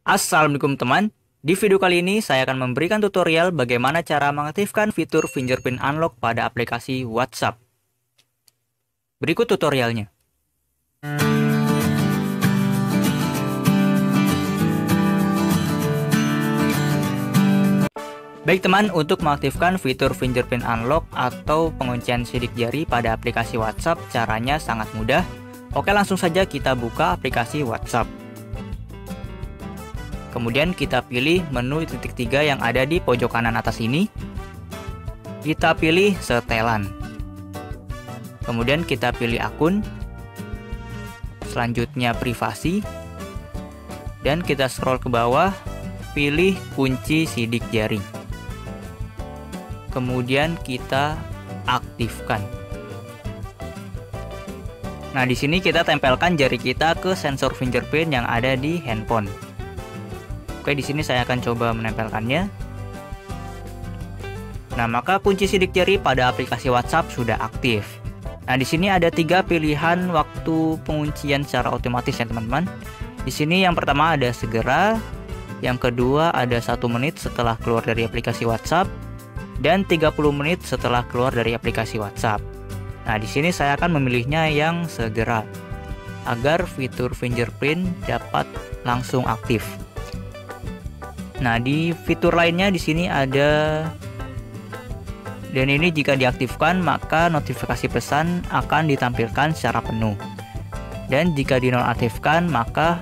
Assalamualaikum teman, di video kali ini saya akan memberikan tutorial bagaimana cara mengaktifkan fitur fingerprint unlock pada aplikasi WhatsApp. Berikut tutorialnya. Baik teman, untuk mengaktifkan fitur fingerprint unlock atau penguncian sidik jari pada aplikasi WhatsApp, caranya sangat mudah. Oke, langsung saja kita buka aplikasi WhatsApp. Kemudian kita pilih menu titik 3 yang ada di pojok kanan atas ini. Kita pilih setelan. Kemudian kita pilih akun. Selanjutnya privasi. Dan kita scroll ke bawah, pilih kunci sidik jari. Kemudian kita aktifkan. Nah, di sini kita tempelkan jari kita ke sensor fingerprint yang ada di handphone. Oke, di sini saya akan coba menempelkannya. Nah, maka kunci sidik jari pada aplikasi WhatsApp sudah aktif. Nah, di sini ada 3 pilihan waktu penguncian secara otomatis ya teman-teman. Di sini yang pertama ada segera, yang kedua ada 1 menit setelah keluar dari aplikasi WhatsApp, dan 30 menit setelah keluar dari aplikasi WhatsApp. Nah, di sini saya akan memilihnya yang segera agar fitur fingerprint dapat langsung aktif. Nah, di fitur lainnya di sini ada, dan ini jika diaktifkan maka notifikasi pesan akan ditampilkan secara penuh. Dan jika dinonaktifkan maka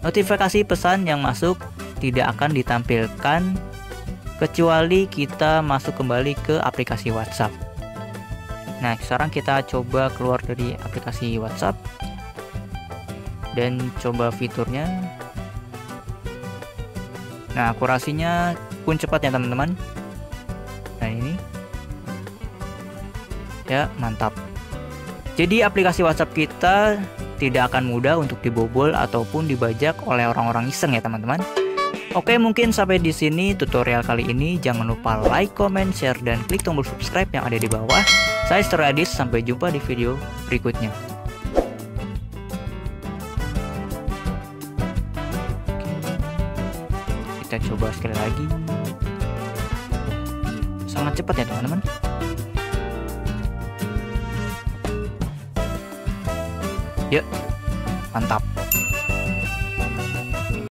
notifikasi pesan yang masuk tidak akan ditampilkan kecuali kita masuk kembali ke aplikasi WhatsApp. Nah, sekarang kita coba keluar dari aplikasi WhatsApp dan coba fiturnya. Nah, akurasinya pun cepat ya teman-teman. Nah, ini ya, mantap. Jadi aplikasi WhatsApp kita tidak akan mudah untuk dibobol ataupun dibajak oleh orang-orang iseng ya teman-teman. Oke, mungkin sampai di sini tutorial kali ini. Jangan lupa like, comment, share, dan klik tombol subscribe yang ada di bawah. Saya Steradis, sampai jumpa di video berikutnya. Kita coba sekali lagi. Sangat cepat ya teman-teman. Yuk, mantap.